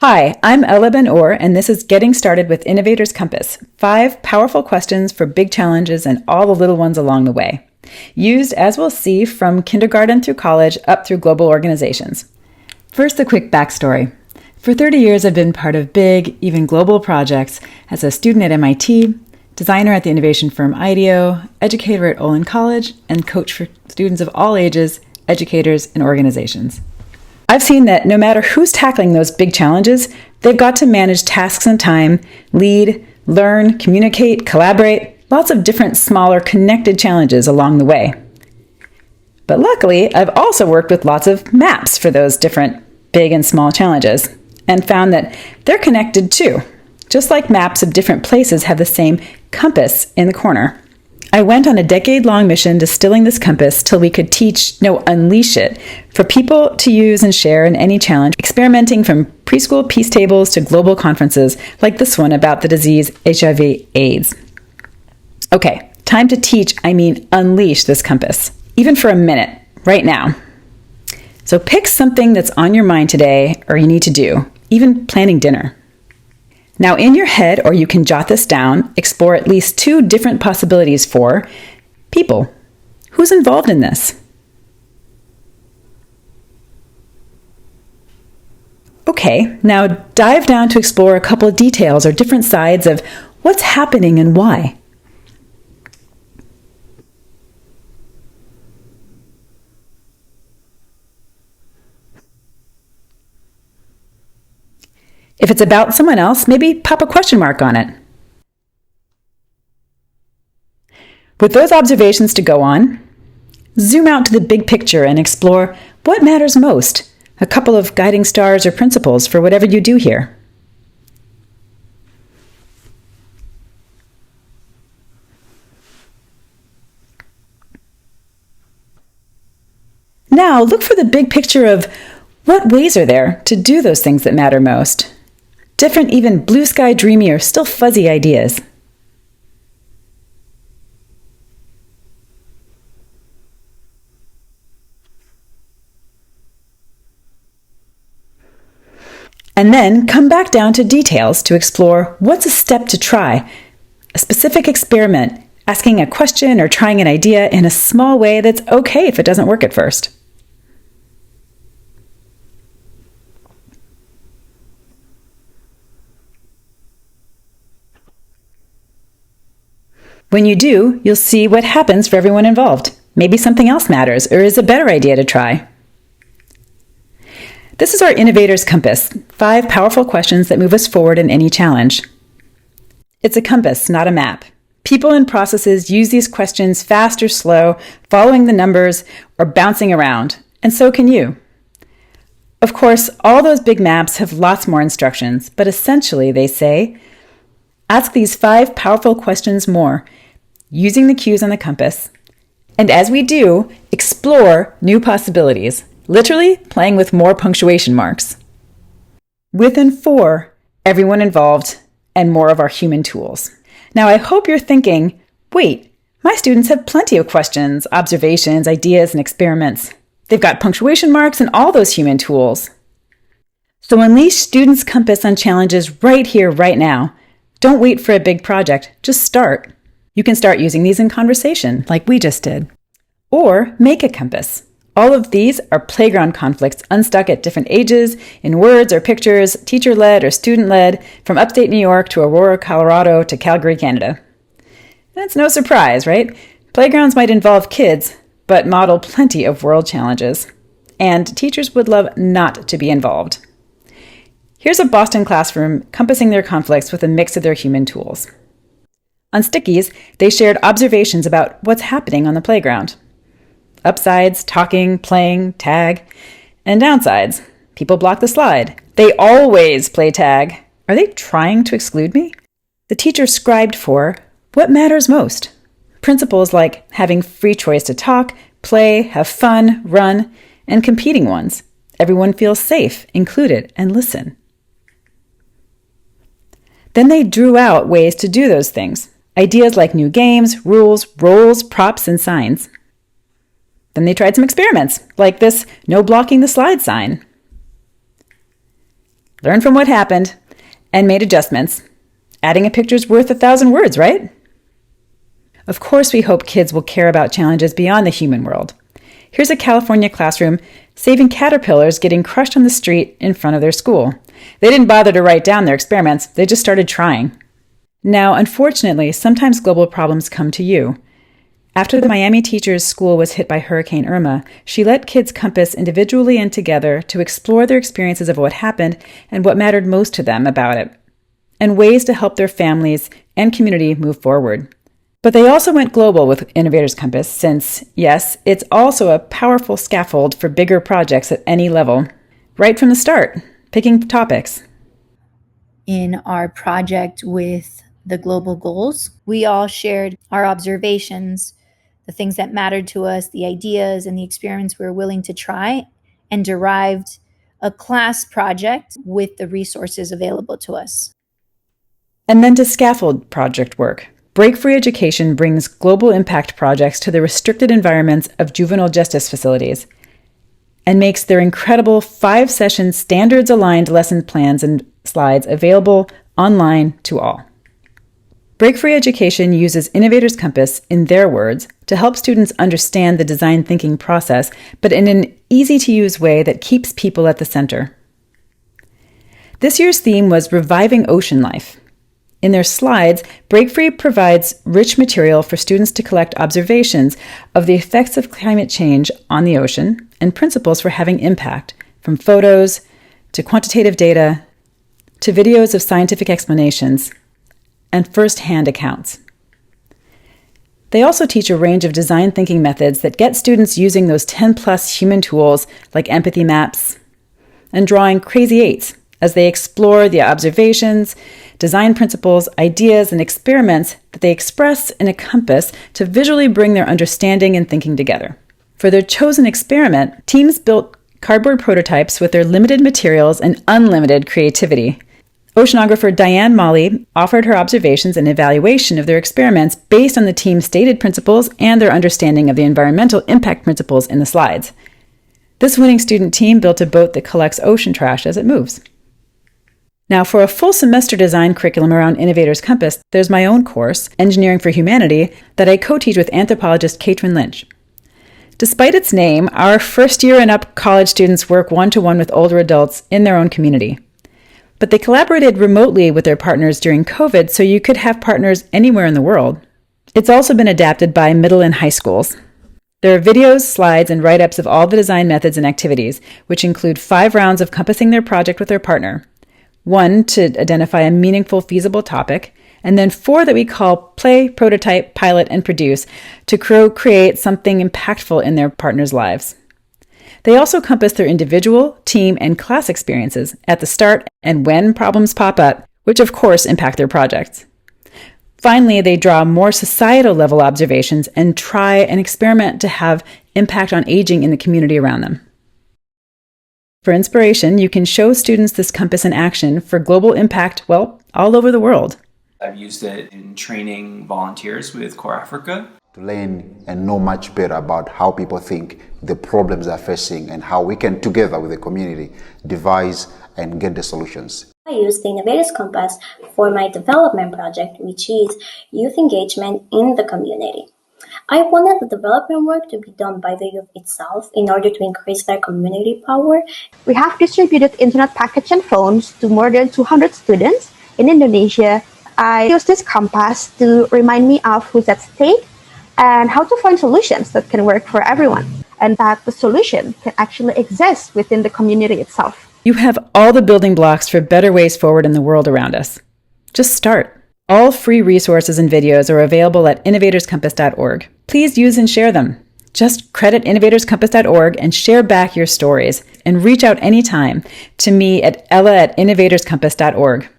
Hi, I'm Ella Ben-Or, and this is Getting Started with Innovators Compass, 5 powerful questions for big challenges and all the little ones along the way. Used, as we'll see, from kindergarten through college up through global organizations. First, a quick backstory. For 30 years, I've been part of big, even global projects as a student at MIT, designer at the innovation firm IDEO, educator at Olin College, and coach for students of all ages, educators, and organizations. I've seen that no matter who's tackling those big challenges, they've got to manage tasks and time, lead, learn, communicate, collaborate, lots of different smaller connected challenges along the way. But luckily, I've also worked with lots of maps for those different big and small challenges and found that they're connected too, just like maps of different places have the same compass in the corner. I went on a decade-long mission distilling this compass till we could unleash it for people to use and share in any challenge, experimenting from preschool peace tables to global conferences like this one about the disease HIV/AIDS. Okay, time to unleash this compass, even for a minute, right now. So pick something that's on your mind today or you need to do, even planning dinner. Now in your head, or you can jot this down, explore at least 2 different possibilities for people. Who's involved in this? Okay, now dive down to explore a couple of details or different sides of what's happening and why. If it's about someone else, maybe pop a question mark on it. With those observations to go on, zoom out to the big picture and explore what matters most, a couple of guiding stars or principles for whatever you do here. Now look for the big picture of what ways are there to do those things that matter most. Different, even blue sky dreamy or still fuzzy ideas. And then come back down to details to explore what's a step to try, a specific experiment, asking a question or trying an idea in a small way that's okay if it doesn't work at first. When you do, you'll see what happens for everyone involved. Maybe something else matters or is a better idea to try. This is our Innovators Compass, 5 powerful questions that move us forward in any challenge. It's a compass, not a map. People and processes use these questions fast or slow, following the numbers, or bouncing around, and so can you. Of course, all those big maps have lots more instructions, but essentially they say, ask these 5 powerful questions more, using the cues on the compass, and as we do, explore new possibilities, literally playing with more punctuation marks. With and for everyone involved and more of our human tools. Now I hope you're thinking, wait, my students have plenty of questions, observations, ideas, and experiments. They've got punctuation marks and all those human tools. So unleash students' compass on challenges right here, right now. Don't wait for a big project, just start. You can start using these in conversation, like we just did. Or make a compass. All of these are playground conflicts unstuck at different ages, in words or pictures, teacher-led or student-led, from upstate New York to Aurora, Colorado to Calgary, Canada. That's no surprise, right? Playgrounds might involve kids, but model plenty of world challenges. And teachers would love not to be involved. Here's a Boston classroom compassing their conflicts with a mix of their human tools. On stickies, they shared observations about what's happening on the playground. Upsides, talking, playing, tag. And downsides, people block the slide. They always play tag. Are they trying to exclude me? The teacher scribed for what matters most. Principles like having free choice to talk, play, have fun, run, and competing ones. Everyone feels safe, included, and listen. Then they drew out ways to do those things. Ideas like new games, rules, roles, props, and signs. Then they tried some experiments, like this no blocking the slide sign. learned from what happened, and made adjustments. Adding a picture's worth 1,000 words, right? Of course, we hope kids will care about challenges beyond the human world. Here's a California classroom saving caterpillars getting crushed on the street in front of their school. They didn't bother to write down their experiments, they just started trying. Now, unfortunately, sometimes global problems come to you. After the Miami teacher's school was hit by Hurricane Irma, she let kids compass individually and together to explore their experiences of what happened and what mattered most to them about it, and ways to help their families and community move forward. But they also went global with Innovators Compass since, yes, it's also a powerful scaffold for bigger projects at any level. Right from the start, picking topics. In our project with the global goals, we all shared our observations, the things that mattered to us, the ideas and the experiments we were willing to try, and derived a class project with the resources available to us. And then to scaffold project work. Break Free Education brings global impact projects to the restricted environments of juvenile justice facilities and makes their incredible 5-session standards-aligned lesson plans and slides available online to all. Break Free Education uses Innovators Compass, in their words, to help students understand the design thinking process, but in an easy-to-use way that keeps people at the center. This year's theme was Reviving Ocean Life. In their slides, Break Free provides rich material for students to collect observations of the effects of climate change on the ocean and principles for having impact, from photos to quantitative data to videos of scientific explanations and first-hand accounts. They also teach a range of design thinking methods that get students using those 10-plus human tools like empathy maps and drawing crazy eights as they explore the observations, design principles, ideas, and experiments that they express in a compass to visually bring their understanding and thinking together. For their chosen experiment, teams built cardboard prototypes with their limited materials and unlimited creativity. Oceanographer Diane Molly offered her observations and evaluation of their experiments based on the team's stated principles and their understanding of the environmental impact principles in the slides. This winning student team built a boat that collects ocean trash as it moves. Now, for a full semester design curriculum around Innovators Compass, there's my own course, Engineering for Humanity, that I co-teach with anthropologist Katrin Lynch. Despite its name, our first-year and up college students work one-to-one with older adults in their own community. But they collaborated remotely with their partners during COVID, so you could have partners anywhere in the world. It's also been adapted by middle and high schools. There are videos, slides, and write-ups of all the design methods and activities, which include 5 rounds of compassing their project with their partner, 1 to identify a meaningful, feasible topic, and then 4 that we call play, prototype, pilot, and produce to create something impactful in their partners' lives. They also compass their individual, team, and class experiences at the start and when problems pop up, which of course impact their projects. Finally, they draw more societal level observations and try and experiment to have impact on aging in the community around them. For inspiration, you can show students this compass in action for global impact, all over the world. I've used it in training volunteers with Core Africa. To learn and know much better about how people think, the problems they're facing, and how we can, together with the community, devise and get the solutions. I used the Innovators Compass for my development project, which is youth engagement in the community. I wanted the development work to be done by the youth itself in order to increase their community power. We have distributed internet packets and phones to more than 200 students in Indonesia. I use this compass to remind me of who's at stake and how to find solutions that can work for everyone, and that the solution can actually exist within the community itself. You have all the building blocks for better ways forward in the world around us. Just start. All free resources and videos are available at innovatorscompass.org. Please use and share them. Just credit innovatorscompass.org and share back your stories, and reach out anytime to me at ella@innovatorscompass.org.